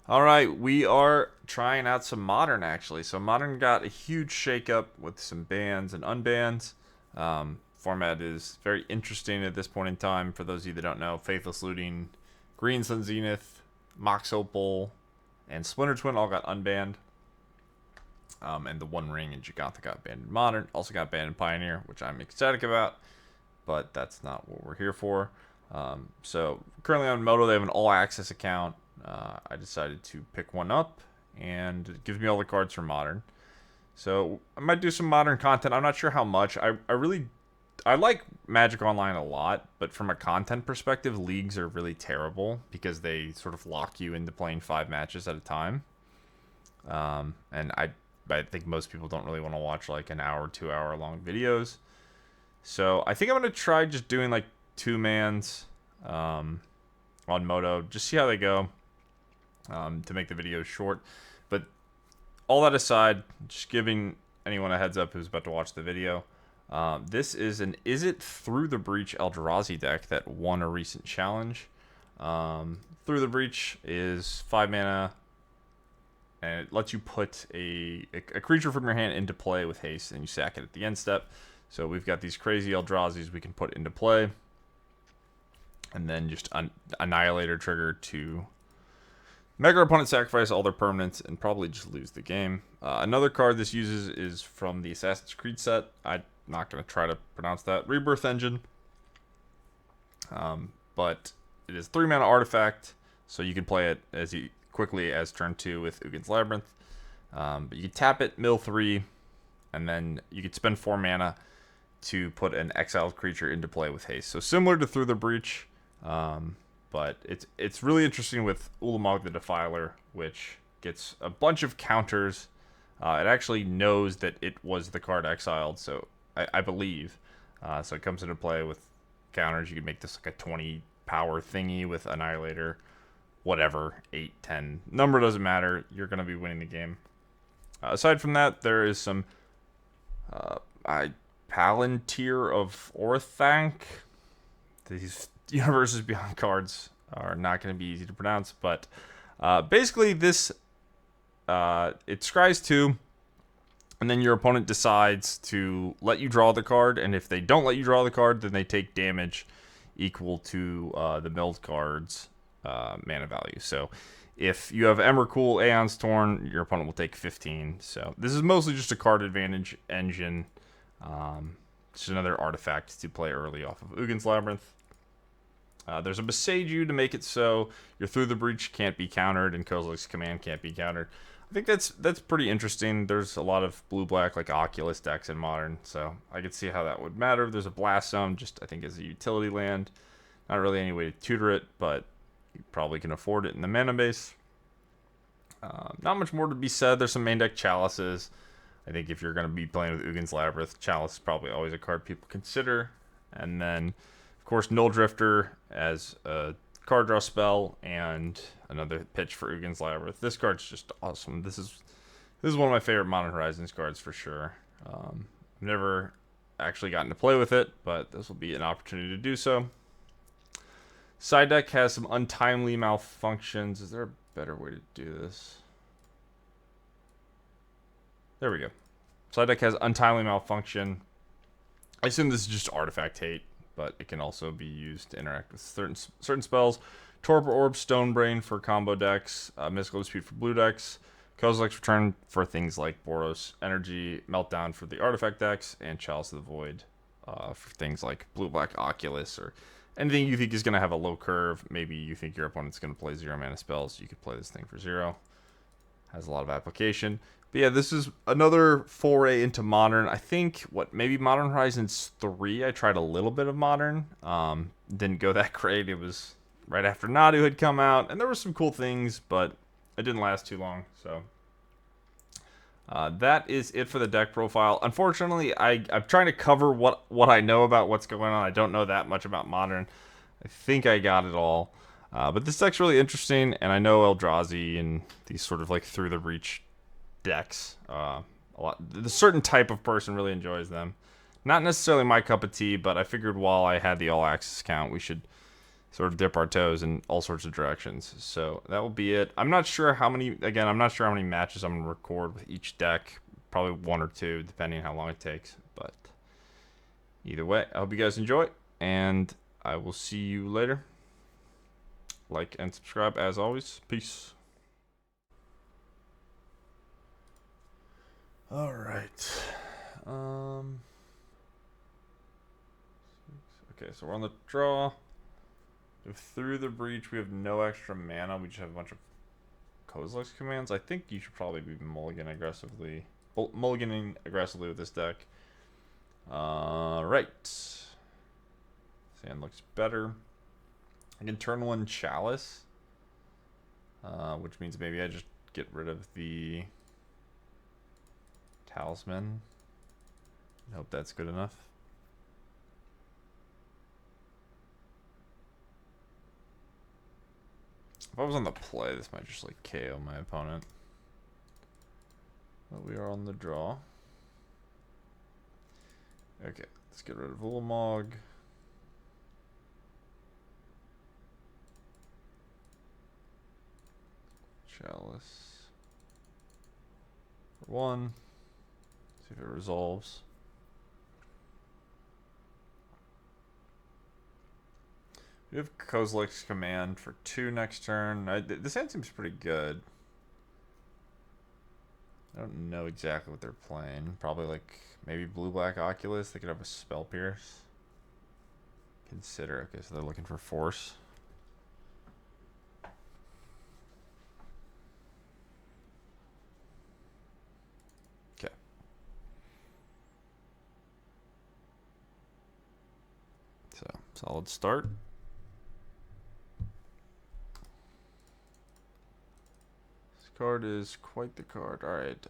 All right, we are trying out some Modern actually. So Modern got a huge shakeup with some bans and unbans. Format is very interesting at this point in time. For those of you that don't know, Faithless Looting, Green Sun Zenith, Mox Opal, and Splinter Twin all got unbanned. And the One Ring and Gigantha got banned in Modern. Also got banned in Pioneer, which I'm ecstatic about. But that's not what we're here for. So currently on Moto, they have an all-access account. I decided to pick one up, and it gives me all the cards for Modern. So I might do some Modern content. I'm not sure how much. I like Magic Online a lot, but from a content perspective, leagues are really terrible because they sort of lock you into playing 5 matches at a time. And I think most people don't really want to watch like an hour, 2 hour long videos. So I think I'm gonna try just doing like 2-mans on Moto, just see how they go. To make the video short. But all that aside, just giving anyone a heads up who's about to watch the video, this is an Izzet Through the Breach Eldrazi deck that won a recent challenge. Through the Breach is 5 mana, and it lets you put a creature from your hand into play with haste, and you sack it at the end step. So we've got these crazy Eldrazi's we can put into play, and then just Annihilator trigger to make our opponent sacrifice all their permanents and probably just lose the game. Another card this uses is from the Assassin's Creed set. I'm not going to try to pronounce that. Rebirth Engine. But it is 3 mana artifact, so you can play it as quickly as turn 2 with Uggin's Labyrinth. But you can tap it, mill 3, and then you can spend 4 mana to put an exiled creature into play with haste. So similar to Through the Breach. But it's really interesting with Ulamog the Defiler, which gets a bunch of counters. It actually knows that it was the card exiled, so I believe. So it comes into play with counters. You can make this like a 20 power thingy with Annihilator, whatever, 8, 10. Number doesn't matter. You're going to be winning the game. Aside from that, there is some Palantir of Orthanc. These Universes Beyond cards are not going to be easy to pronounce, but basically this it scries 2, and then your opponent decides to let you draw the card, and if they don't let you draw the card, then they take damage equal to the milled card's mana value. So if you have Emrakul, Aeon's Torn, your opponent will take 15. So this is mostly just a card advantage engine. It's another artifact to play early off of Uggin's Labyrinth. There's a Boseiju to make it so your Through the Breach can't be countered and Kozilek's Command can't be countered. I think that's pretty interesting. There's a lot of blue-black like Oculus decks in Modern, so I could see how that would matter. There's a Blast Zone, just I think as a utility land. Not really any way to tutor it, but you probably can afford it in the mana base. Not much more to be said. There's some main deck Chalices. I think if you're going to be playing with Uggin's Labyrinth, Chalice is probably always a card people consider. And then, of course, Null Drifter as a card draw spell and another pitch for Uggin's Labyrinth. This card's just awesome. This is one of my favorite Modern Horizons cards for sure. I've never actually gotten to play with it, but this will be an opportunity to do so. Side deck has some untimely malfunctions. Is there a better way to do this? There we go. Side deck has untimely malfunction. I assume this is just artifact hate, but it can also be used to interact with certain spells. Torpor Orb, Stonebrain for combo decks, Mystical Dispute for blue decks, Kozilek's Return for things like Boros Energy, Meltdown for the artifact decks, and Chalice of the Void for things like blue-black Oculus or anything you think is going to have a low curve. Maybe you think your opponent's going to play 0 mana spells. You could play this thing for 0. Has a lot of application. But yeah, this is another foray into Modern. I think, maybe Modern Horizons 3, I tried a little bit of Modern. Didn't go that great. It was right after Nadu had come out, and there were some cool things, but it didn't last too long. So that is it for the deck profile. Unfortunately, I'm trying to cover what I know about what's going on. I don't know that much about Modern. I think I got it all. But this deck's really interesting, and I know Eldrazi and these sort of like Through the Breach decks. The certain type of person really enjoys them. Not necessarily my cup of tea, but I figured while I had the all access account, we should sort of dip our toes in all sorts of directions. So that will be it. I'm not sure how many. Again, I'm not sure how many matches I'm gonna record with each deck. Probably 1 or 2, depending on how long it takes. But either way, I hope you guys enjoy, and I will see you later. Like and subscribe as always. Peace. All right. Okay, so we're on the draw. If through the breach we have no extra mana, we just have a bunch of Kozilek's commands. I think you should probably be mulliganing aggressively with this deck. Right. Sand looks better. I can turn 1 Chalice, which means maybe I just get rid of the Talisman. I hope that's good enough. If I was on the play, this might just like KO my opponent. But we are on the draw. Okay, let's get rid of Ulamog. Chalice. For 1. See if it resolves. We have Kozilek's command for 2 next turn. This hand seems pretty good. I don't know exactly what they're playing. Probably like maybe blue-black Oculus. They could have a Spell Pierce. Consider. Okay, so they're looking for force. Okay. So, solid start. Card is quite the card. Alright,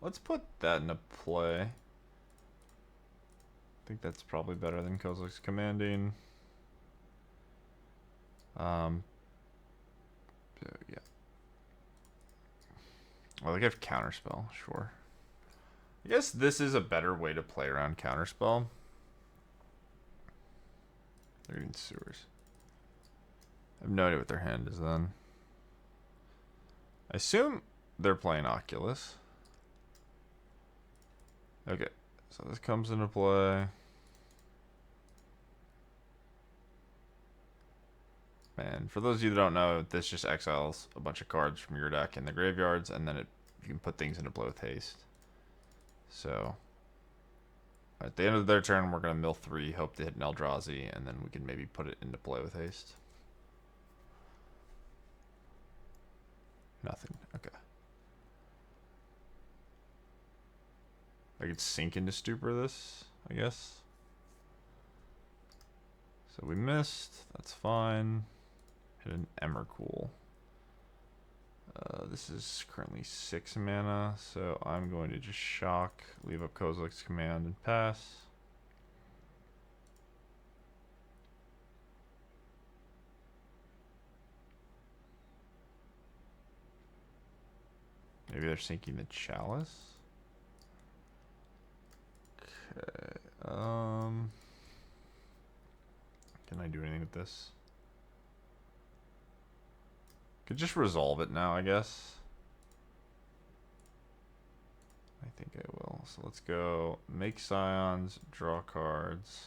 let's put that into play. I think that's probably better than Kozilek's commanding. Yeah. Well, they have counterspell, sure. I guess this is a better way to play around counterspell. They're in sewers. I have no idea what their hand is then. I assume they're playing Oculus. Okay, so this comes into play. And for those of you that don't know, this just exiles a bunch of cards from your deck in the graveyards, and then you can put things into play with haste. So at the end of their turn, we're going to mill 3, hope to hit an Eldrazi, and then we can maybe put it into play with haste. Nothing. Okay. I could sink into stupor this, I guess. So we missed. That's fine. Hit an Emrakul. This is currently 6 mana, so I'm going to just shock, leave up Kozilek's command, and pass. Maybe they're sinking the Chalice. Okay. Can I do anything with this? Could just resolve it now, I guess. I think I will. So let's go make scions, draw cards.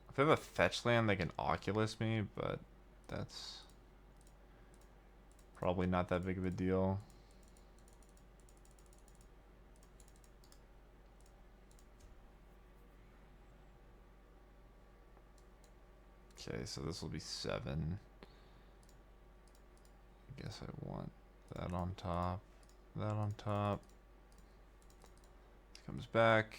If they have a fetch land, they can Oculus me, but that's probably not that big of a deal. Okay, so this will be 7. I guess I want that on top, that on top. It comes back.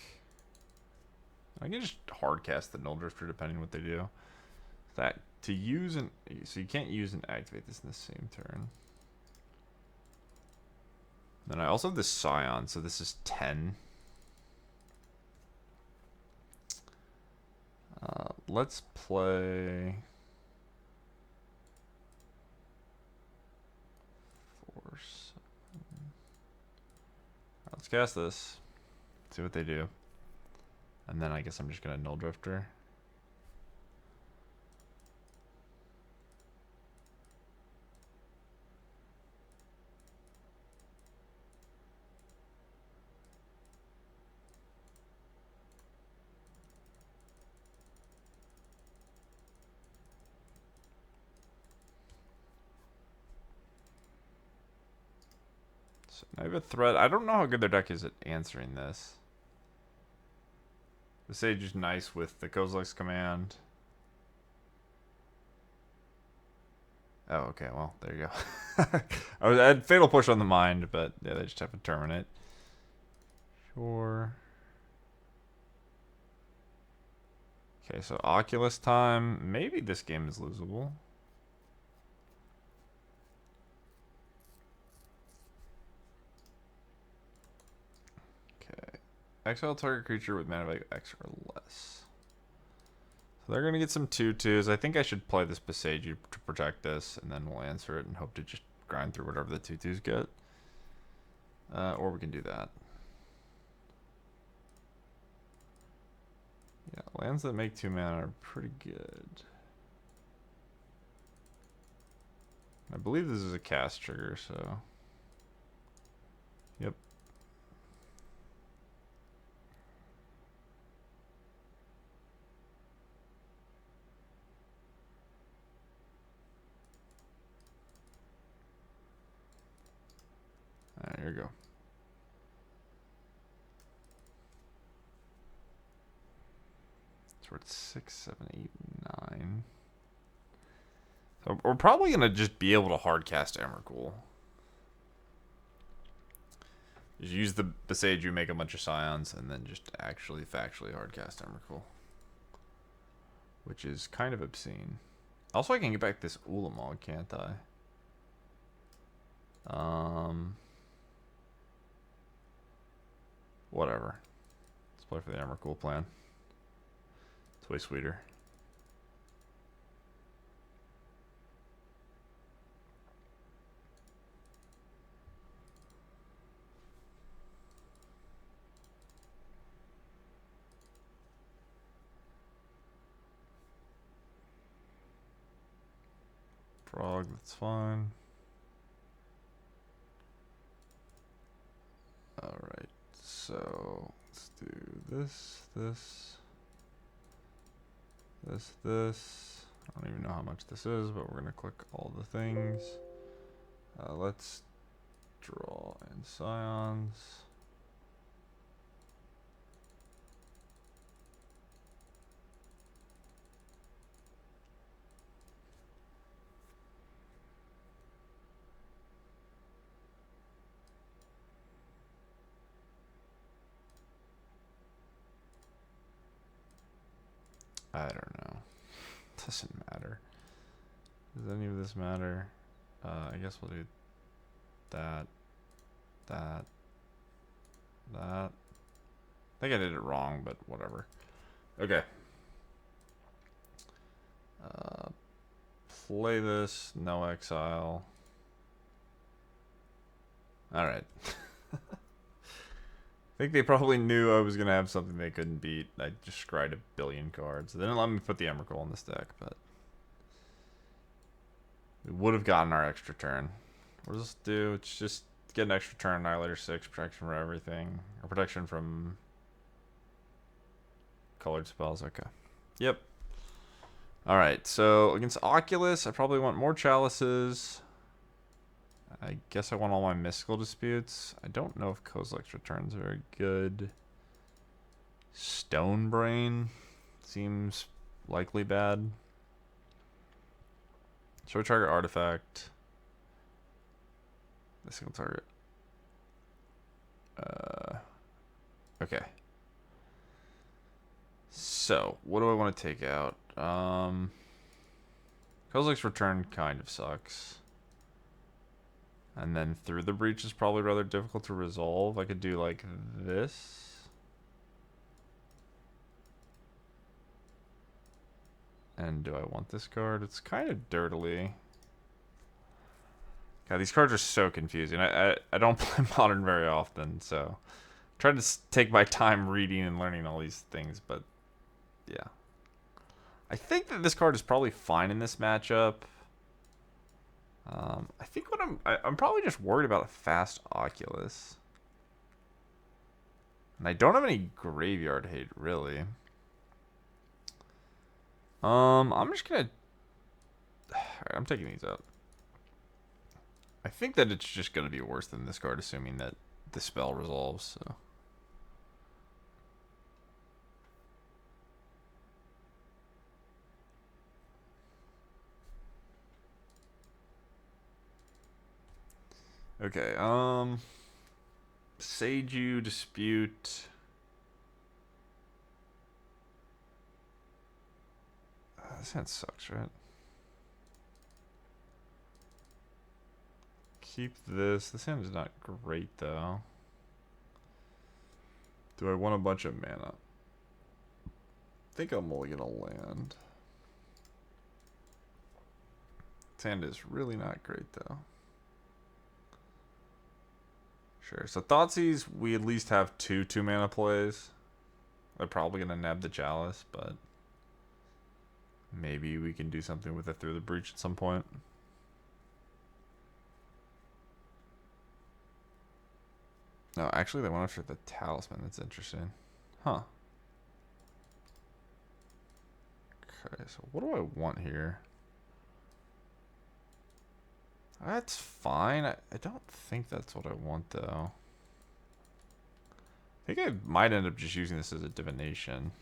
I can just hard cast the Null Drifter depending on what they do. That to use an so you can't use and activate this in the same turn. Then I also have this Scion, so this is 10. Let's play 4, 7. Let's cast this. See what they do. And then I guess I'm just gonna Null Drifter. So I have a threat. I don't know how good their deck is at answering this. The Sage is nice with the Kozilek's command. Oh, okay. Well, there you go. I had Fatal Push on the mind, but yeah, they just have to terminate. Sure. Okay, so Oculus time. Maybe this game is losable. Okay. Exile target creature with mana value X or less. So they're going to get some 2/2s. I think I should play this Beseiju to protect this, and then we'll answer it and hope to just grind through whatever the 2/2s get. Or we can do that. Yeah, lands that make 2 mana are pretty good. I believe this is a cast trigger, so... Yep. There you go. So we're at 6, 7, 8, 9. So we're probably going to just be able to hardcast Emrakul. Just use the Beseiju, make a bunch of Scions, and then just actually factually hardcast Emrakul. Which is kind of obscene. Also, I can get back this Ulamog, can't I? Whatever. Let's play for the Emrakul plan. It's way sweeter. Frog, that's fine. Alright, so let's do this. I don't even know how much this is, but we're going to click all the things. Let's draw in Scions. I don't know. Doesn't matter. Does any of this matter? I guess we'll do that. I think I did it wrong, but whatever. Okay. Play this. No exile. Alright. I think they probably knew I was going to have something they couldn't beat. I just scryed a billion cards. They didn't let me put the Emrakul in this deck, but... we would have gotten our extra turn. What does this do? It's just get an extra turn, Annihilator 6, protection from everything. Or protection from... colored spells, okay. Yep. Alright, so against Oculus, I probably want more Chalices. I guess I want all my Mystical Disputes. I don't know if Kozilek's Return's very good. Stonebrain seems likely bad. Show target artifact. A single target. Okay. So, what do I want to take out? Kozilek's Return kind of sucks. And then Through the Breach is probably rather difficult to resolve. I could do like this. And do I want this card? It's kind of dirtily. God, these cards are so confusing. I don't play Modern very often, so I try to take my time reading and learning all these things, but yeah. I think that this card is probably fine in this matchup. I think what I'm probably just worried about a fast Oculus. And I don't have any graveyard hate, really. I'm just gonna... Alright, I'm taking these out. I think that it's just going to be worse than this card, assuming that the spell resolves. So. Okay, Seiju Dispute. This hand sucks, right? Keep this. This hand is not great, though. Do I want a bunch of mana? I think I'm only gonna land. This hand is really not great, though. Sure. So Thoughtseize, we at least have two mana plays. They're probably gonna nab the Chalice, but maybe we can do something with it through the breach at some point. No, actually, they went after the Talisman. That's interesting. Huh. Okay, so what do I want here? That's fine. I don't think that's what I want, though. I think I might end up just using this as a divination.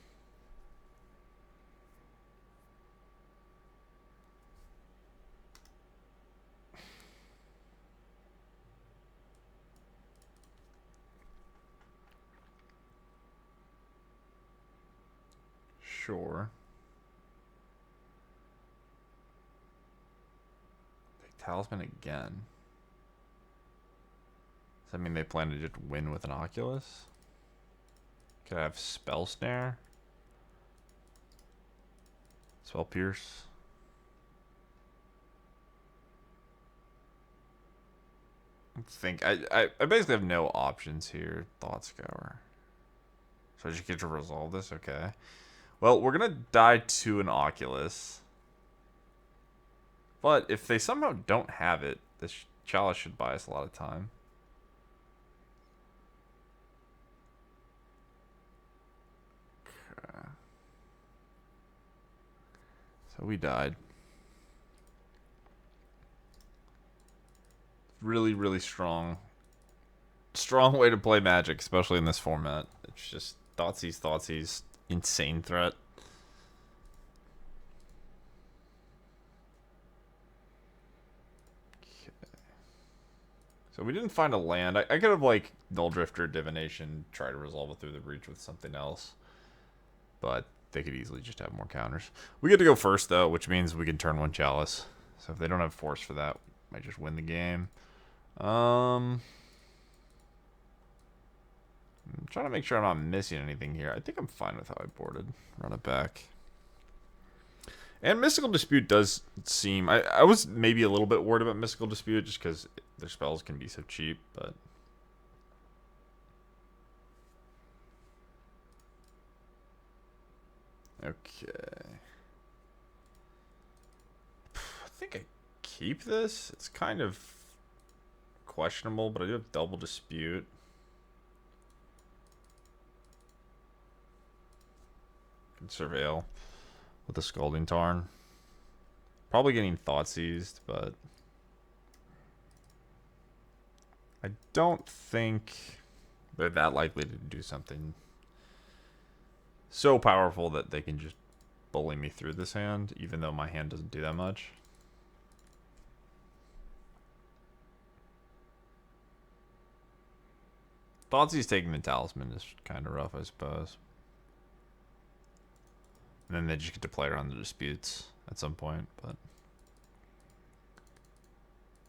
Sure. Talisman again. Does that mean they plan to just win with an Oculus? Could I have Spell Snare? Spell Pierce? I basically have no options here. Thought Scour. So I just get to resolve this? Okay. Well, we're gonna die to an Oculus. But if they somehow don't have it, this Chalice should buy us a lot of time. Okay. So we died. Really, really strong. Strong way to play Magic, especially in this format. It's just Thoughtseize, insane threat. So we didn't find a land. I could have, like, Null Drifter, Divination, try to resolve it through the breach with something else. But they could easily just have more counters. We get to go first, though, which means we can turn one Chalice. So if they don't have force for that, we might just win the game. I'm trying to make sure I'm not missing anything here. I think I'm fine with how I boarded. Run it back. And Mystical Dispute does seem... I was maybe a little bit worried about Mystical Dispute just because their spells can be so cheap, but... Okay. I think I keep this. It's kind of questionable, but I do have Double Dispute. Can Surveil with the Scalding Tarn. Probably getting Thoughtseized, but I don't think they're that likely to do something so powerful that they can just bully me through this hand, even though my hand doesn't do that much. Thoughtseize taking the Talisman is kind of rough, I suppose. And then they just get to play around the disputes at some point, but...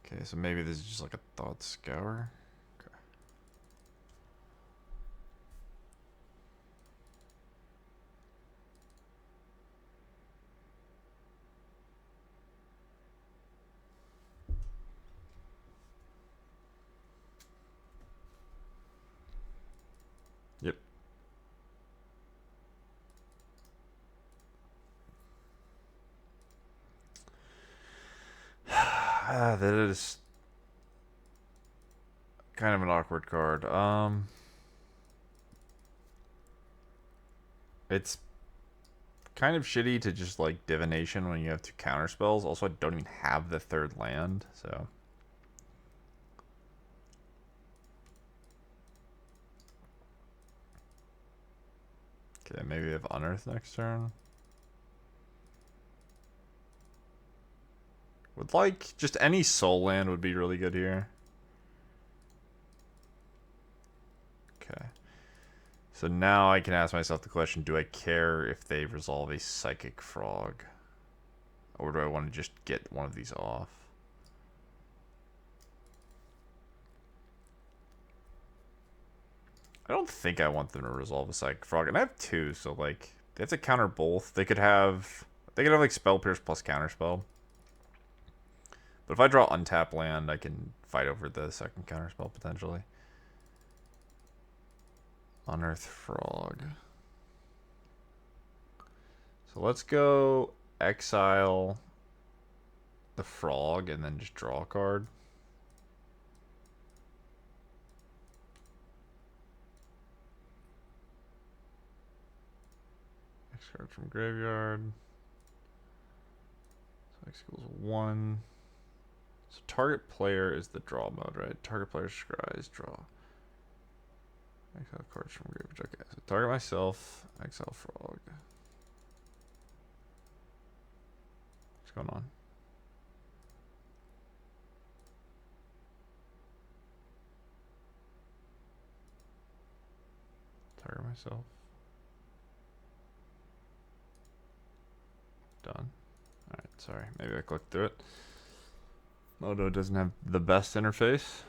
Okay, so maybe this is just like a Thought Scour. Okay. Yep. That is kind of an awkward card. It's kind of shitty to just like Divination when you have two counter spells. Also, I don't even have the third land, so Okay, maybe we have Unearth next turn. Would like just any soul land would be really good here. Okay. So now I can ask myself the question, do I care if they resolve a Psychic Frog? Or do I want to just get one of these off? I don't think I want them to resolve a Psychic Frog. And I have two, so like they have to counter both. They could have like Spell Pierce plus Counterspell. But if I draw untap land, I can fight over the second counterspell potentially. Unearth Frog. So let's go exile the frog and then just draw a card. X card from graveyard. So X equals 1. So target player is the draw mode, right? Target player scries, draw. Exile cards from graveyard. Okay, so target myself, exile frog. What's going on? Target myself. Done. Alright, sorry. Maybe I clicked through it. Moto doesn't have the best interface.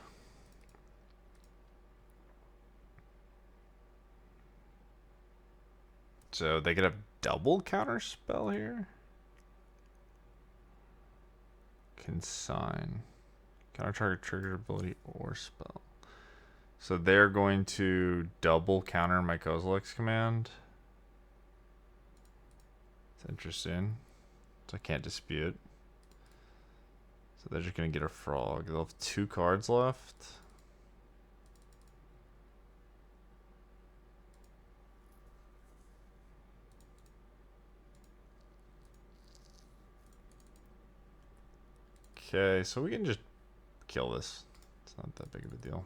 So they could have double counter spell here. Consign. Counter target trigger ability or spell. So they're going to double counter my Kozilek's command. It's interesting. So I can't dispute. So they're just going to get a frog. They'll have 2 cards left. Okay, so we can just kill this. It's not that big of a deal.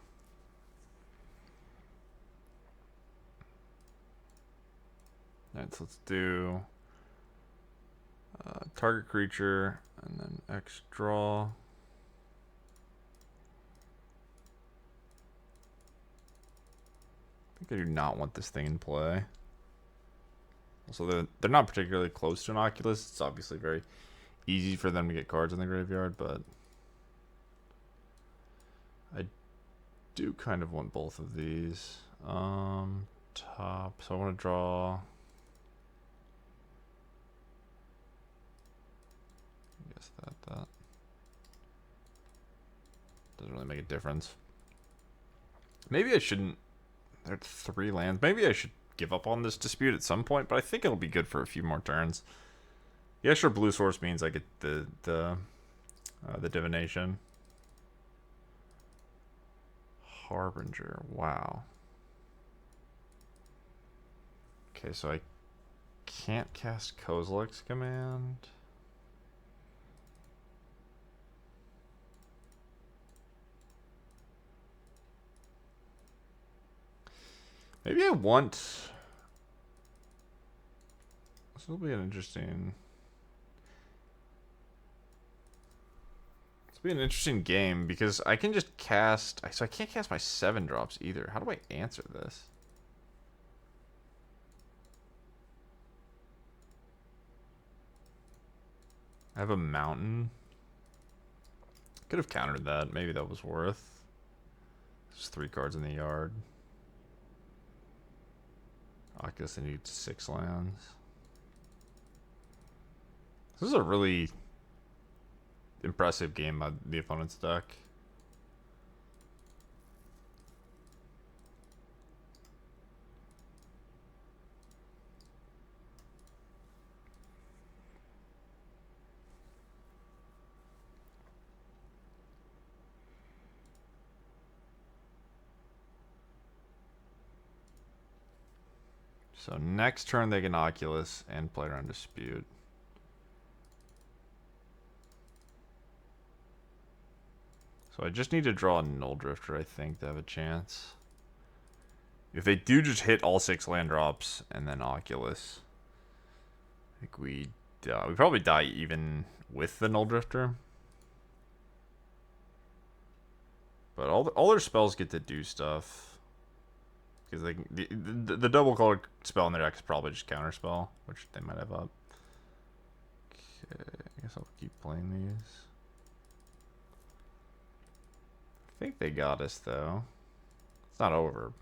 Alright, so let's do target creature and then X draw. I think I do not want this thing in play. Also, they're not particularly close to an Oculus. It's obviously very easy for them to get cards in the graveyard, but I do kind of want both of these. Top. So I want to draw. I guess that doesn't really make a difference. Maybe I shouldn't. There are 3 lands. Maybe I should give up on this dispute at some point, but I think it'll be good for a few more turns. The extra blue source means I get the divination. Harbinger. Wow. Okay, so I can't cast Kozilek's command. Maybe I want. This will be an interesting. This will be an interesting game because I can just cast. So I can't cast my 7 drops either. How do I answer this? I have a mountain. Could have countered that. Maybe that was worth. There's 3 cards in the yard. I guess I need 6 lands. This is a really impressive game by the opponent's deck. So next turn they get Oculus and play around Dispute. So I just need to draw a Null Drifter, I think, to have a chance. If they do just hit all 6 land drops and then Oculus, I think we probably die even with the Null Drifter. But all their spells get to do stuff. Because they the double colored spell in their deck is probably just counterspell, which they might have up. Okay, I guess I'll keep playing these. I think they got us though. It's not over.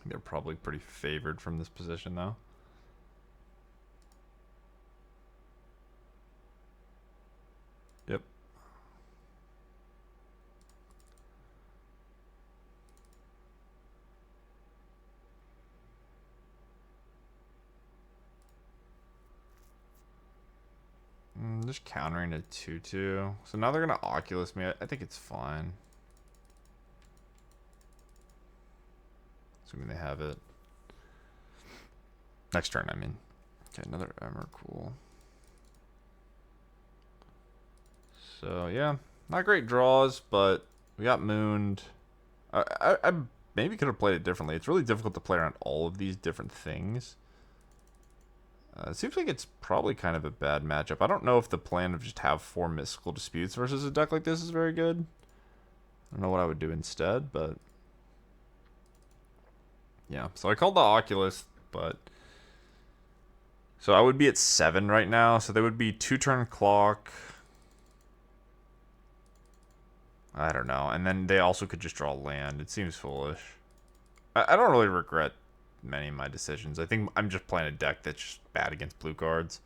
They're probably pretty favored from this position though. Yep. Just countering a 2/2. So now they're going to Oculus me. I think it's fine. Assuming they have it. Next turn, I mean. Okay, another Emrakul. So, yeah. Not great draws, but we got mooned. I maybe could have played it differently. It's really difficult to play around all of these different things. It seems like it's probably kind of a bad matchup. I don't know if the plan of just have 4 Mystical Disputes versus a deck like this is very good. I don't know what I would do instead, but... yeah, so I called the Oculus, but... so I would be at 7 right now, so they would be 2-turn clock. I don't know, and then they also could just draw land. It seems foolish. I don't really regret many of my decisions. I think I'm just playing a deck that's just bad against blue cards.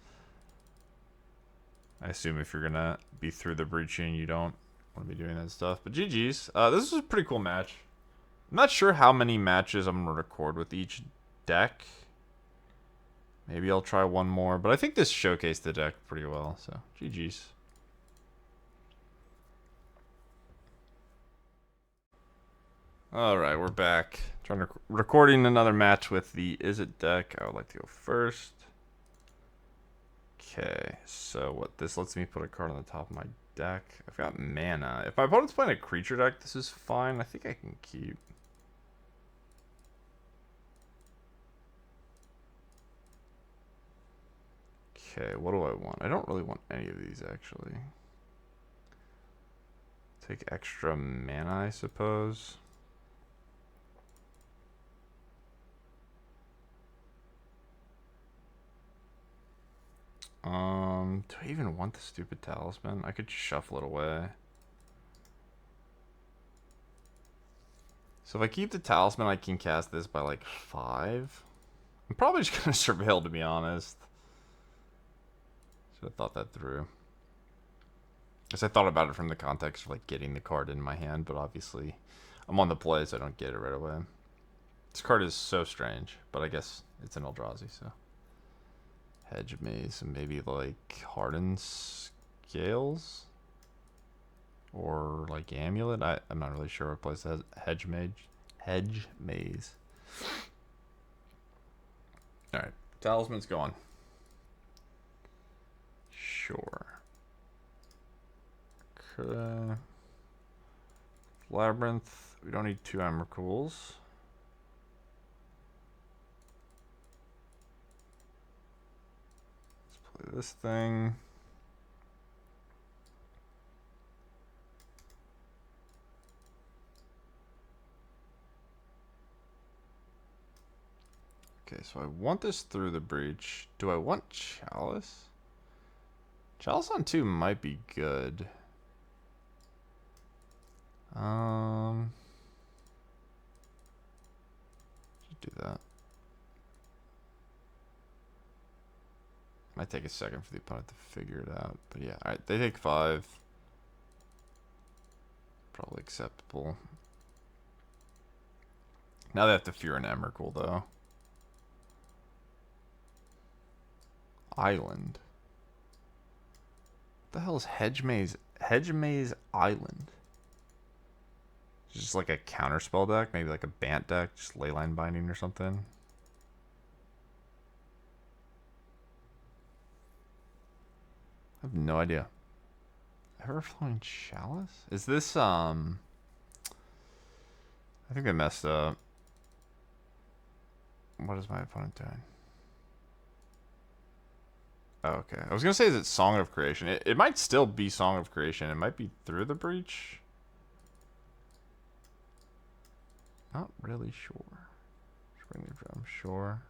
I assume if you're gonna be through the breaching, you don't want to be doing that stuff. But GG's. This is a pretty cool match. I'm not sure how many matches I'm gonna record with each deck. Maybe I'll try one more, but I think this showcased the deck pretty well. So GG's. All right, we're back. Recording another match with the Izzet deck. I would like to go first. Okay, so what this lets me put a card on the top of my deck. I've got mana. If my opponent's playing a creature deck, this is fine. I think I can keep. Okay, what do I want? I don't really want any of these, actually. Take extra mana, I suppose. Do I even want the stupid talisman? I could shuffle it away. So if I keep the talisman, I can cast this by like 5. I'm probably just gonna surveil, to be honest. Should have thought that through. Because I thought about it from the context of like getting the card in my hand, but obviously I'm on the play, so I don't get it right away. This card is so strange, but I guess it's an Eldrazi, so. Hedge Maze, and maybe like Hardened Scales? Or like Amulet? I'm not really sure what plays that. Hedge Maze. Alright, Talisman's gone. Sure. Okay. Labyrinth. We don't need 2 Emrakuls. This thing. Okay, so I want this through the breach. Do I want Chalice? Chalice on 2 might be good. Should do that. Might take a second for the opponent to figure it out. But yeah, alright, they take 5. Probably acceptable. Now they have to fear an Emrakul, though. Island. What the hell is Hedge Maze? Hedge Maze Island. It's just like a counterspell deck, maybe like a Bant deck, just Leyline Binding or something. I have no idea. Everflowing Chalice? Is this, I think I messed up. What is my opponent doing? Oh, okay. I was gonna say, is it Song of Creation? It might still be Song of Creation. It might be Through the Breach. Not really sure. Spring Drum, sure.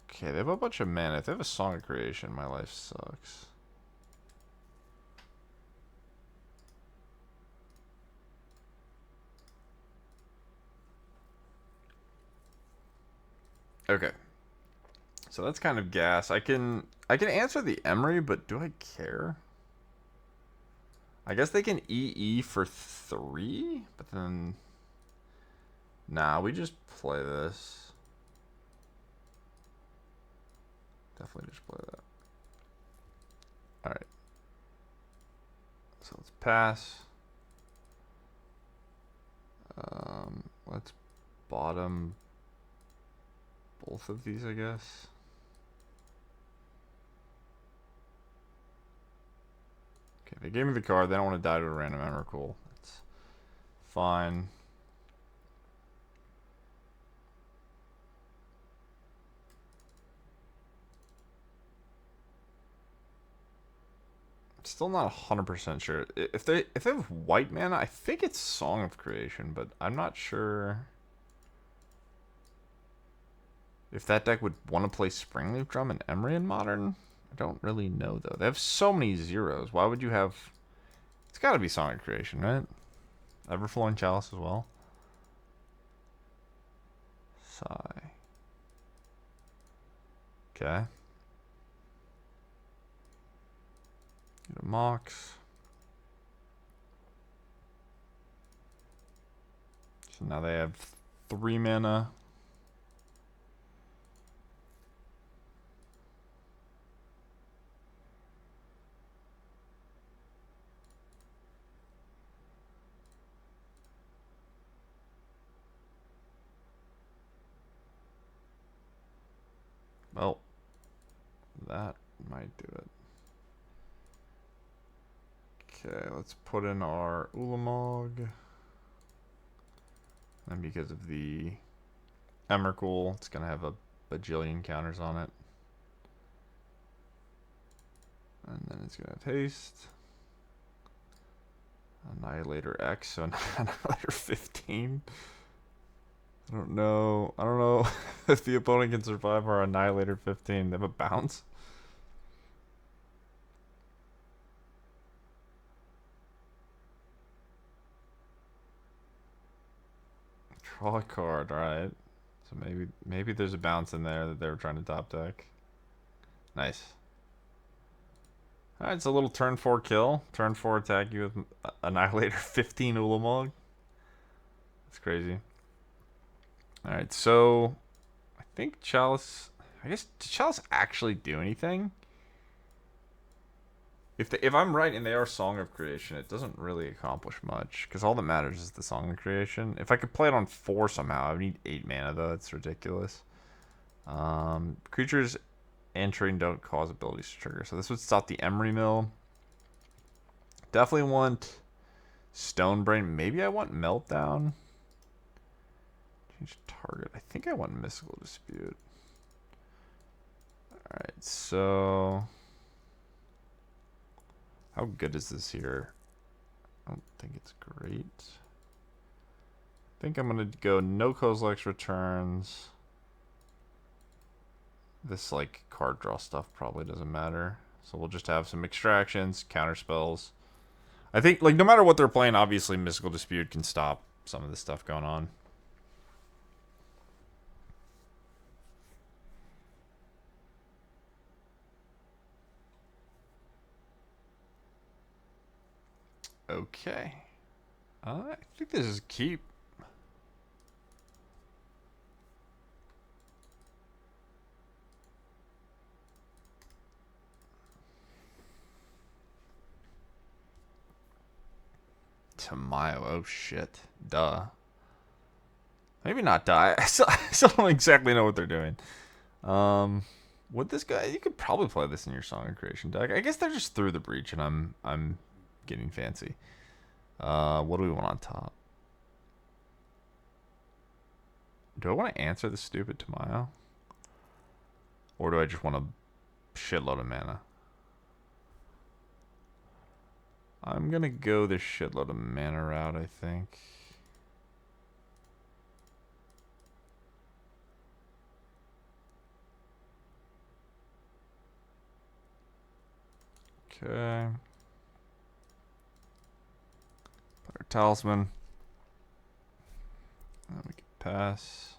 Okay, they have a bunch of mana. If they have a Song of Creation, my life sucks. Okay. So that's kind of gas. I can answer the Emery, but do I care? I guess they can EE for 3, but then nah, we just play this. Definitely just play that. Alright. So let's pass. Let's bottom both of these, I guess. Okay, they gave me the card. They don't want to die to a random Emrakul. That's fine. Still not 100% sure. If they have white mana, I think it's Song of Creation, but I'm not sure if that deck would want to play Springleaf Drum and Emery in Modern. I don't really know though. They have so many zeros. Why would you have? It's got to be Song of Creation, right? Everflowing Chalice as well. Sigh. Okay. Get a Mox. So now they have 3 mana. Well, that might do it. Okay, let's put in our Ulamog. And because of the Emrakul, it's going to have a bajillion counters on it. And then it's going to have haste. Annihilator X, so Annihilator 15. I don't know if the opponent can survive our Annihilator 15. They have a bounce. Draw a card, alright. So maybe there's a bounce in there that they were trying to top deck. Nice. Alright, it's a little turn 4 kill. Turn 4 attack you with Annihilator 15 Ulamog. That's crazy. Alright, so I think Chalice, I guess, did Chalice actually do anything? If I'm right and they are Song of Creation, it doesn't really accomplish much, because all that matters is the Song of Creation. If I could play it on 4 somehow, I would need 8 mana though. That's ridiculous. Creatures entering don't cause abilities to trigger, so this would stop the Emery Mill. Definitely want Stone Brain. Maybe I want Meltdown. Change target. I think I want Mystical Dispute. Alright, so how good is this here? I don't think it's great. I think I'm going to go no Kozilek's Returns. This, like, card draw stuff probably doesn't matter. So we'll just have some extractions, counter spells. I think, like, no matter what they're playing, obviously Mystical Dispute can stop some of this stuff going on. Okay. I think this is keep. Tamayo, oh shit. Duh. Maybe not die. I still don't exactly know what they're doing. Would this guy, you could probably play this in your Song of Creation deck. I guess they're just Through the Breach and I'm getting fancy. What do we want on top? Do I want to answer the stupid Tamayo? Or do I just want a shitload of mana? I'm gonna go the shitload of mana route, I think. Okay. Put our talisman. And we can pass.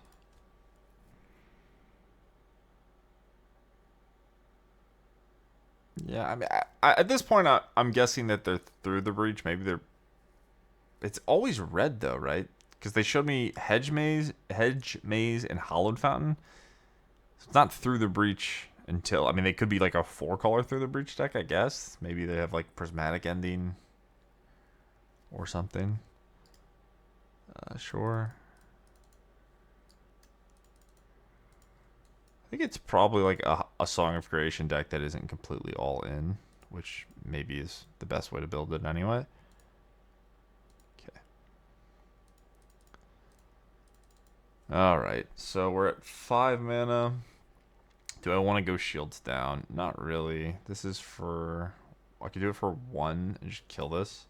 Yeah, I mean, at this point, I'm guessing that they're through the breach. Maybe they're. It's always red though, right? Because they showed me hedge maze, and hollowed fountain. So it's not through the breach until. I mean, they could be like a 4-color through the breach deck, I guess. Maybe they have like prismatic ending or something. Sure. I think it's probably like a Song of Creation deck that isn't completely all in, which maybe is the best way to build it anyway. Okay. Alright, so we're at 5 mana. Do I want to go shields down? Not really. This is for... I could do it for 1 and just kill this.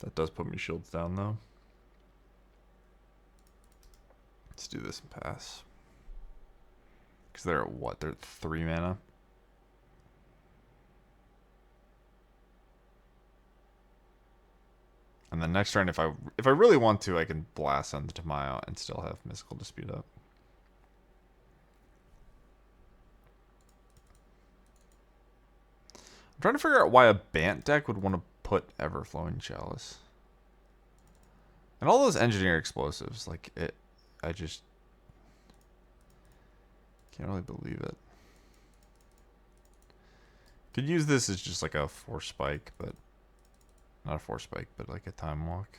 That does put me shields down though. Let's do this and pass. Because they're at what? They're at 3 mana. And then next turn, if I really want to, I can blast on the Tamayo and still have Mystical Dispute up. I'm trying to figure out why a Bant deck would want to put Everflowing Chalice. And all those Engineer Explosives, like it, I just can't really believe it. Could use this as just like a 4 spike, but not a 4 spike, but like a Time Walk.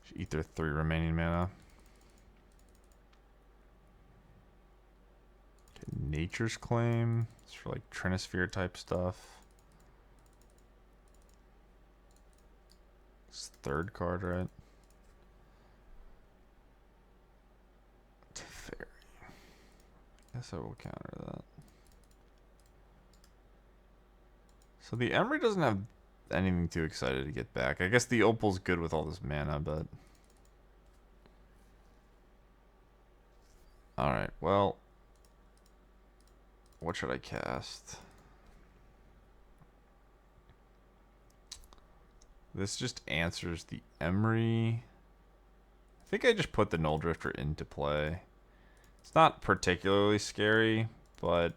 Should eat their 3 remaining mana. Okay, Nature's Claim. It's for like Trinisphere type stuff. It's 3rd card, right? Teferi. Guess I will counter that. So the Emery doesn't have anything too excited to get back. I guess the Opal's good with all this mana, but... Alright, well... What should I cast? This just answers the Emery. I think I just put the Null Drifter into play. It's not particularly scary, but...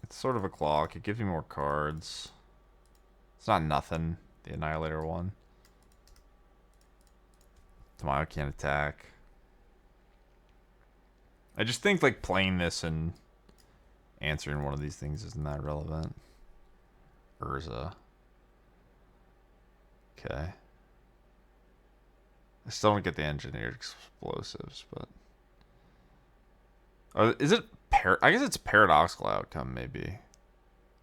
It's sort of a clock. It gives me more cards. It's not nothing, the Annihilator one. Tamayo can't attack. I just think like playing this and answering one of these things isn't that relevant. Urza. Okay. I still don't get the Engineered Explosives, but... is it... I guess it's Paradoxical Outcome, maybe.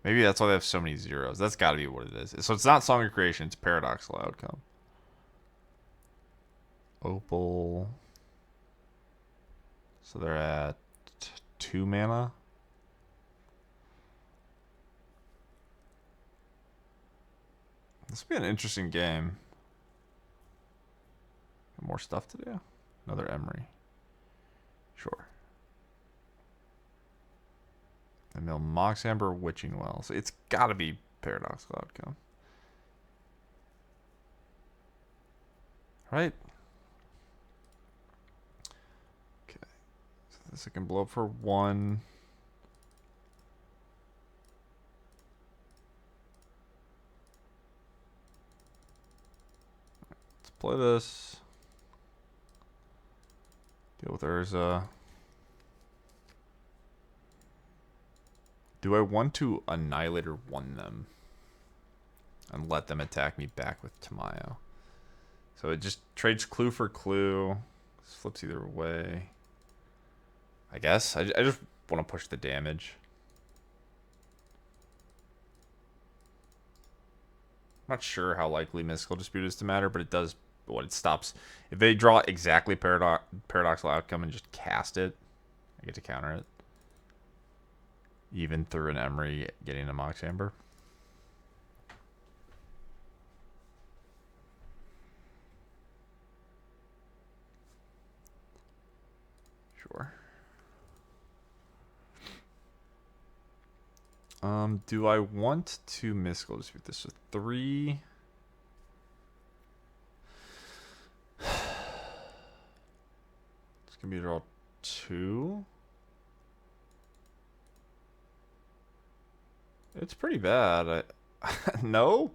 Maybe that's why they have so many zeros. That's got to be what it is. So it's not Song of Creation, it's Paradoxical Outcome. Opal. So they're at 2 mana. This will be an interesting game. More stuff to do. Another Emery. Sure. And mill Mox Amber, Witching Well. So it's got to be Paradoxical Outcome. Right? Okay. So this I can blow up for 1. Let's play this. Deal with Urza. Do I want to Annihilator 1 them? And let them attack me back with Tamayo. So it just trades clue for clue. This flips either way. I guess. I just want to push the damage. not sure how likely Mystical Dispute is to matter, but it does what it stops. If they draw exactly Paradoxical Outcome and just cast it, I get to counter it. Even through an Emery getting a Mox Amber. Sure. Do I want to Mystical Dispute this with 3? It's gonna be draw 2. It's pretty bad. No,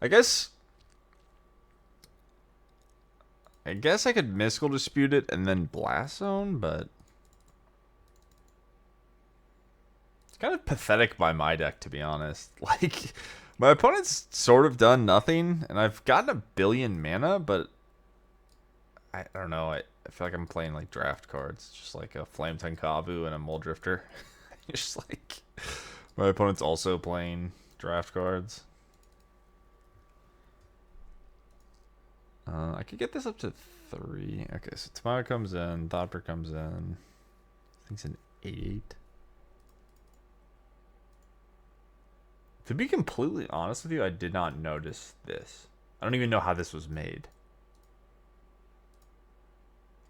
I guess I could Mystical Dispute it and then Blast Zone, but it's kind of pathetic by my deck, to be honest. Like, my opponent's sort of done nothing, and I've gotten a billion mana, but I don't know. I feel like I'm playing like draft cards, just like a Flame Tenkavu and a Mole Drifter. Just like my opponent's also playing draft cards. I could get this up to 3. Okay, so Tomato comes in, Thopter comes in. I think it's an 8. To be completely honest with you, I did not notice this. I don't even know how this was made.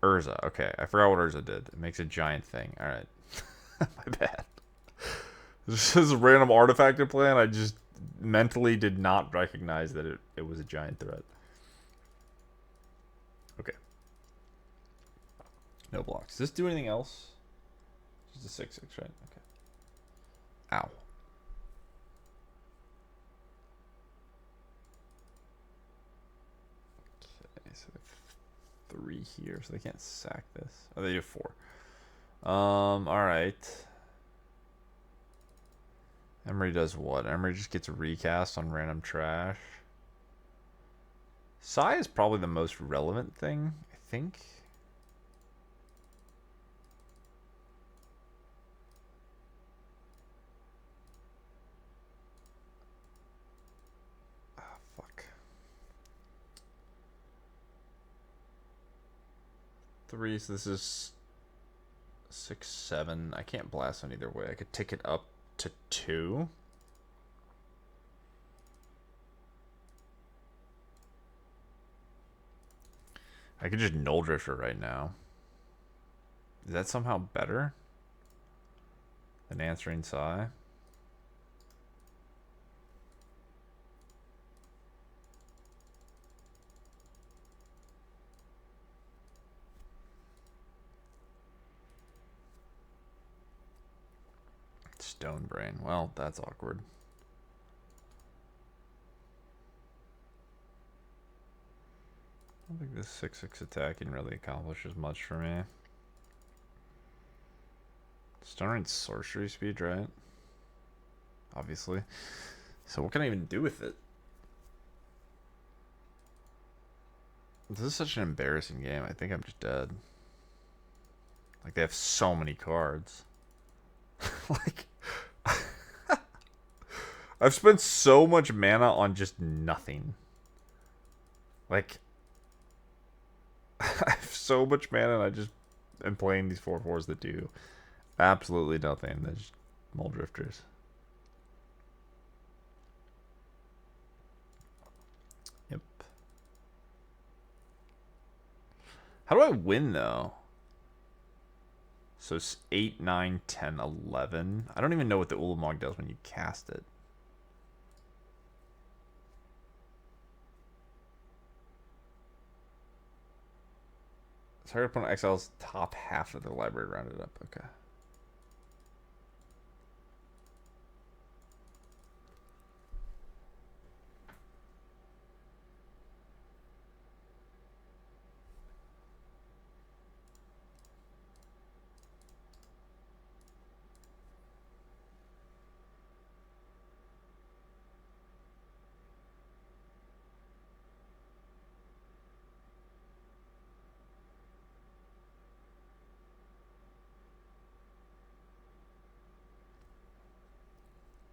Urza. Okay, I forgot what Urza did. It makes a giant thing. Alright. My bad. This is a random artifacted plan. I just mentally did not recognize that it was a giant threat. Okay. No blocks. Does this do anything else? Just a 6/6, right? Okay. Ow. Okay, so 3 here, so they can't sack this. Oh, they do 4. Alright. Emery does what? Emery just gets recast on random trash. Sai is probably the most relevant thing, I think. Ah, fuck. 3, so this is 6, 7. I can't blast on either way. I could tick it up to 2. I could just Null Drifter right now. Is that somehow better than answering Sai? Stone Brain. Well, that's awkward. I don't think this 6/6 attacking really accomplishes much for me. Stone Rain's sorcery speed, right? Obviously. So what can I even do with it? This is such an embarrassing game. I think I'm just dead. Like, they have so many cards. Like, I've spent so much mana on just nothing. Like, I have so much mana and I just am playing these 4/4s that do absolutely nothing. They're just Mole Drifters. Yep. How do I win, though? So it's 8, 9, 10, 11. I don't even know what the Ulamog does when you cast it. Target opponent exiles top half of the library rounded up. Okay.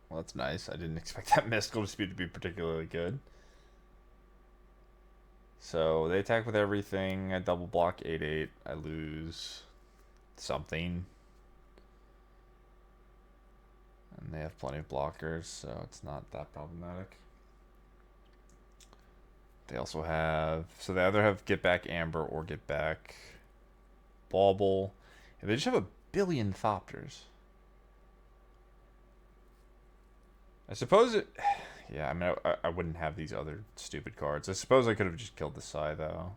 Well, that's nice. I didn't expect that Mystical Dispute to be particularly good. So they attack with everything. I double block 8/8. I lose something. And they have plenty of blockers, so it's not that problematic. They also have... So they either have Get Back Amber or Get Back Bauble. And they just have a billion Thopters. I suppose it... Yeah, I mean, I wouldn't have these other stupid cards. I suppose I could have just killed the Sai, though.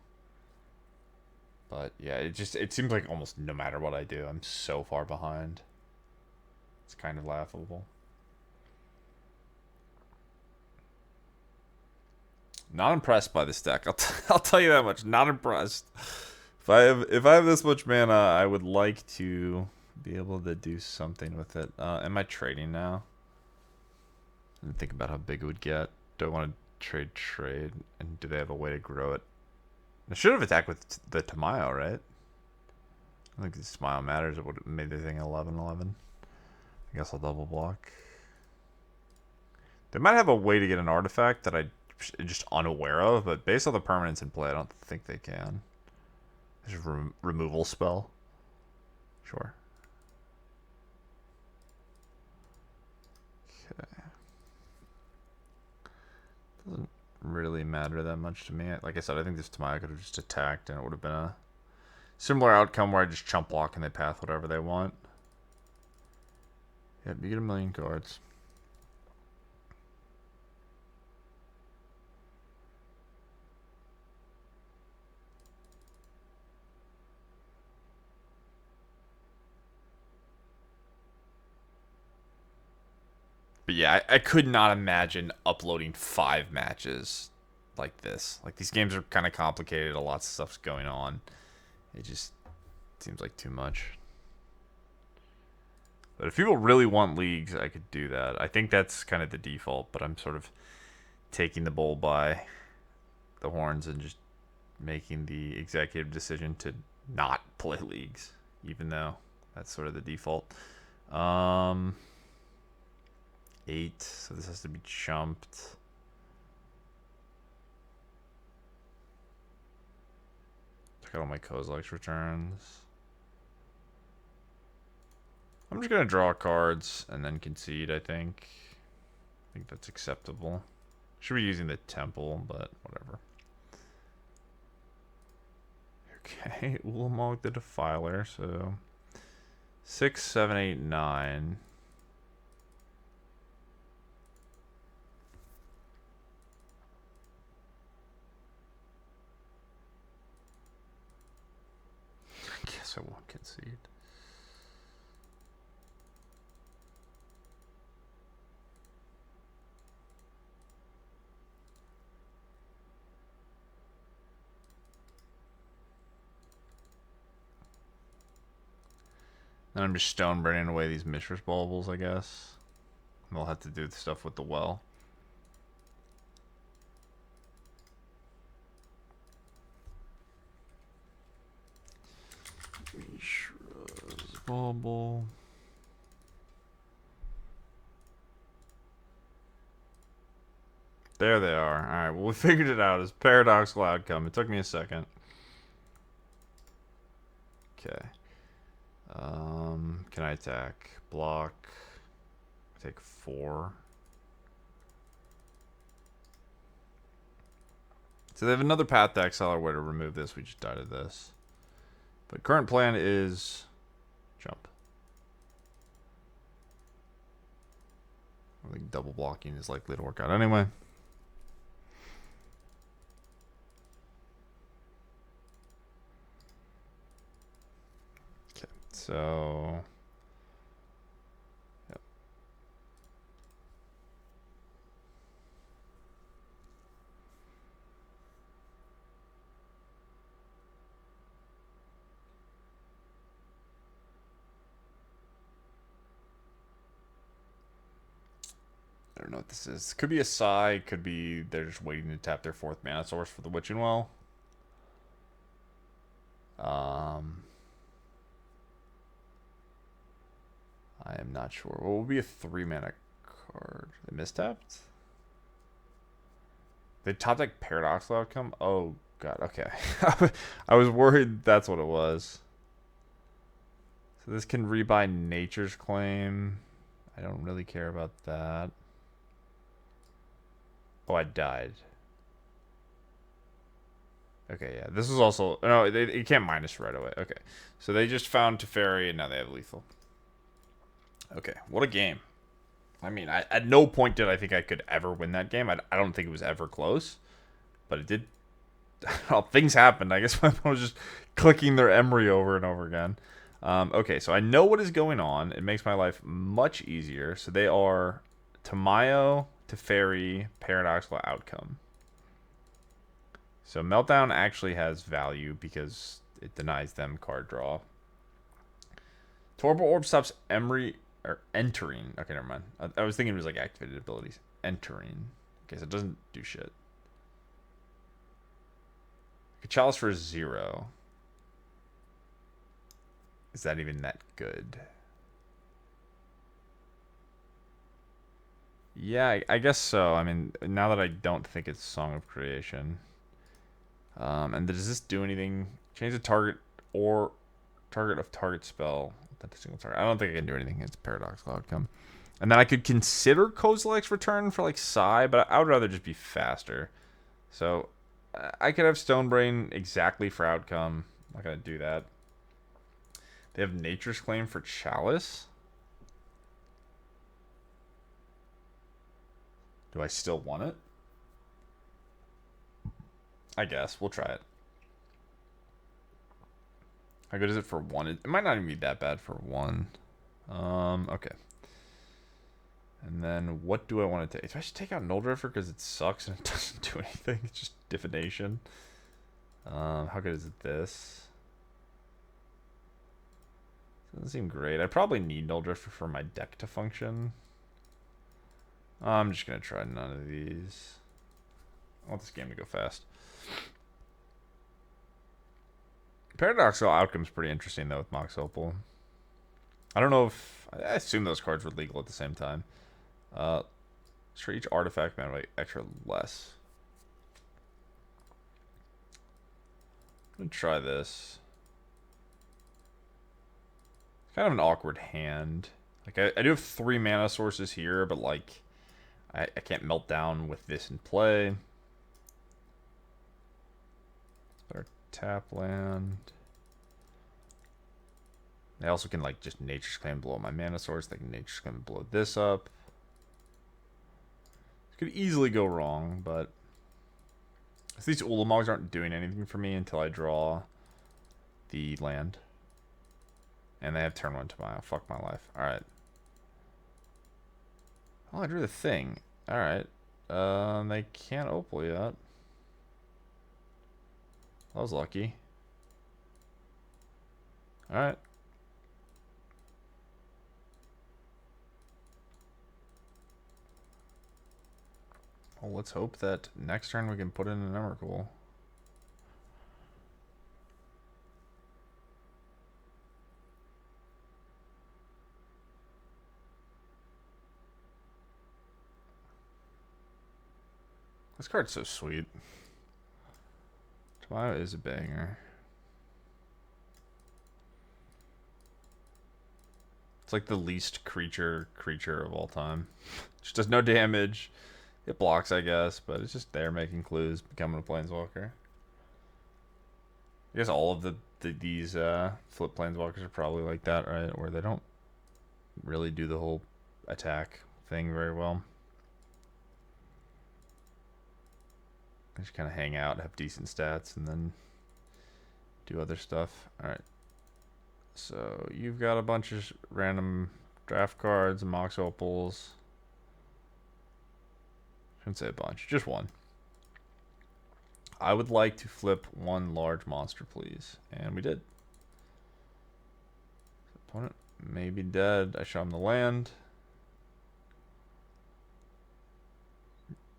But, yeah, it seems like almost no matter what I do, I'm so far behind. It's kind of laughable. Not impressed by this deck. I'll tell you that much. Not impressed. If I have this much mana, I would like to be able to do something with it. Am I trading now? And think about how big it would get. Do I want to trade? And do they have a way to grow it? I should have attacked with the Tamayo, right? I think the Tamayo matters. It would have made the thing 11/11. I guess I'll double block. They might have a way to get an artifact that I'm just unaware of, but based on the permanents in play, I don't think they can. There's a removal spell. Sure. Okay. Doesn't really matter that much to me. Like I said, I think this Tamayo could have just attacked and it would have been a similar outcome where I just chump block and they path whatever they want. Yep, you get a million cards. But yeah, I could not imagine uploading 5 matches like this. Like, these games are kind of complicated. A lot of stuff's going on. It just seems like too much. But if people really want leagues, I could do that. I think that's kind of the default, but I'm sort of taking the bull by the horns and just making the executive decision to not play leagues, even though that's sort of the default. 8, so this has to be chumped. Check out all my Kozilek's returns. I'm just gonna draw cards and then concede, I think. I think that's acceptable. Should be using the temple, but whatever. Okay, Ulamog the Defiler, so 6, 7, 8, 9. I guess I won't concede. Then I'm just stone burning away these Mishra's Baubles, I guess. And they'll have to do the stuff with the well. Mishra's Bauble. There they are. Alright, well, we figured it out. It's paradoxical outcome. It took me a second. Okay. Can I attack? Block. Take 4. So they have another path to exile or way to remove this. We just died of this. But current plan is jump. I think double blocking is likely to work out anyway. Okay, so yep. I don't know what this is. Could be a Sai. Could be they're just waiting to tap their 4th mana source for the Witching Well. I am not sure. What will be a 3 mana card? They mistapped? They tapped like Paradoxical Outcome? Oh, God, okay. I was worried that's what it was. So this can rebuy Nature's Claim. I don't really care about that. Oh, I died. Okay, yeah. This is also... No, you can't minus right away. Okay. So they just found Teferi, and now they have lethal. Okay, what a game. I mean, at no point did I think I could ever win that game. I don't think it was ever close. But it did... Well, things happened. I guess my opponent was just clicking their Emery over and over again. Okay, so I know what is going on. It makes my life much easier. So they are Tamayo, Teferi, Paradoxical Outcome. So Meltdown actually has value because it denies them card draw. Torpor Orb stops Emery or entering. Okay, never mind. I was thinking it was like activated abilities. Entering. Okay, so it doesn't do shit. Chalice for 0. Is that even that good? Yeah, I guess so. I mean, now that I don't think it's Song of Creation. And does this do anything? Change the target or target of target spell. That's a single target. I don't think I can do anything. It's Paradoxical Outcome. And then I could consider Kozilek's Return for like Psy, but I would rather just be faster. So I could have Stonebrain exactly for Outcome. I'm not going to do that. They have Nature's Claim for Chalice. Do I still want it? I guess. We'll try it. How good is it for 1? It might not even be that bad for 1. Okay. And then what do I want to take? Do I just take out Null Drifter because it sucks and it doesn't do anything? It's just divination. How good is it this? Doesn't seem great. I probably need Null Drifter for my deck to function. I'm just going to try none of these. I want this game to go fast. Paradoxical Outcome's pretty interesting, though, with Mox Opal. I don't know if... I assume those cards were legal at the same time. For each artifact, man, like extra less. I'm going to try this. It's kind of an awkward hand. Like, I do have 3 mana sources here, but, like... I can't melt down with this in play. Our tap land. I also can like just Nature's Claim blow my mana source. They can Nature's Claim blow this up. It could easily go wrong, but so these Ulamogs aren't doing anything for me until I draw the land. And they have turn 1 tomorrow. Fuck my life. Alright. Oh, I drew the thing. Alright. They can't Opal yet. I was lucky. Alright. Well, let's hope that next turn we can put in an Emrakul. This card's so sweet. Tomorrow is a banger. It's like the least creature of all time. Just does no damage. It blocks, I guess, but it's just there making clues, becoming a planeswalker. I guess all of these flip planeswalkers are probably like that, right? Where they don't really do the whole attack thing very well. They just kind of hang out, have decent stats, and then do other stuff. Alright. So you've got a bunch of random draft cards, Mox Opals. Shouldn't say a bunch, just one. I would like to flip 1 large monster, please. And we did. Opponent may be dead. I show him the land.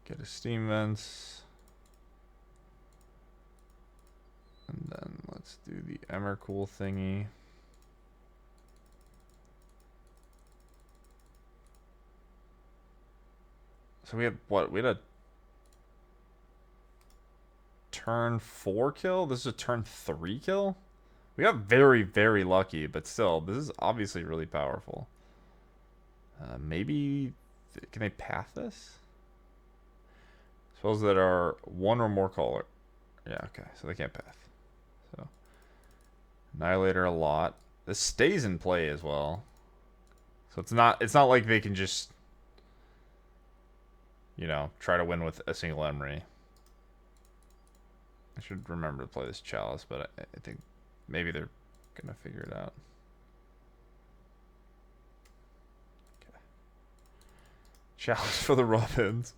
Get a Steam Vents. And then let's do the Emrakul thingy. So we had what? We had a turn 4 kill. This is a turn 3 kill. We got very, very lucky, but still, this is obviously really powerful. Maybe, can they path this? Spells that are 1 or more color. Yeah, okay, so they can't path. So, Annihilator a lot. This stays in play as well. So it's not like they can just, you know, try to win with a single Emery. I should remember to play this Chalice, but I think maybe they're gonna figure it out. Okay. Chalice for the Robins.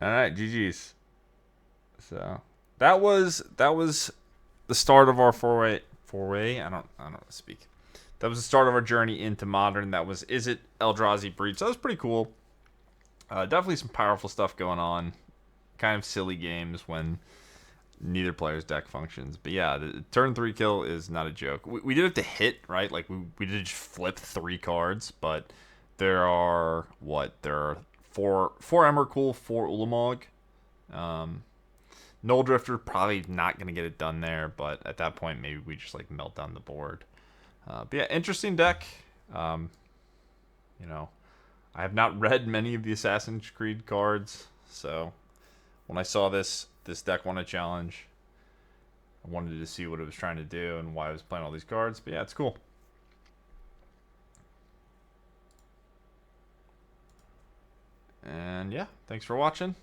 Alright, GG's. So that was the start of our foray. I don't know how to speak. That was the start of our journey into Modern. That was Izzet Eldrazi Breach. So that was pretty cool. Definitely some powerful stuff going on. Kind of silly games when neither player's deck functions. But yeah, the turn 3 kill is not a joke. We did have to hit, right? Like we did just flip 3 cards, but there are there are four Emrakul, 4 Ulamog. Null Drifter probably not gonna get it done there, but at that point maybe we just like melt down the board. But yeah, interesting deck. You know, I have not read many of the Assassin's Creed cards, so when I saw this deck won a challenge, I wanted to see what it was trying to do and why I was playing all these cards. But yeah, it's cool. And yeah, thanks for watching.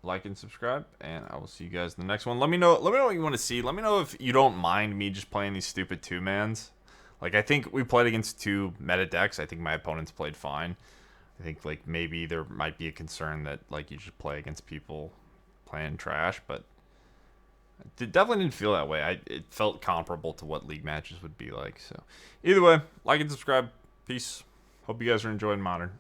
Like and subscribe, and I will see you guys in the next one. Let me know what you want to see. Let me know if you don't mind me just playing these stupid 2-mans. Like, I think we played against 2 meta decks. I think my opponents played fine. I think, like, maybe there might be a concern that, like, you should play against people playing trash, but it definitely didn't feel that way. It felt comparable to what league matches would be like. So, either way, like and subscribe. Peace. Hope you guys are enjoying Modern.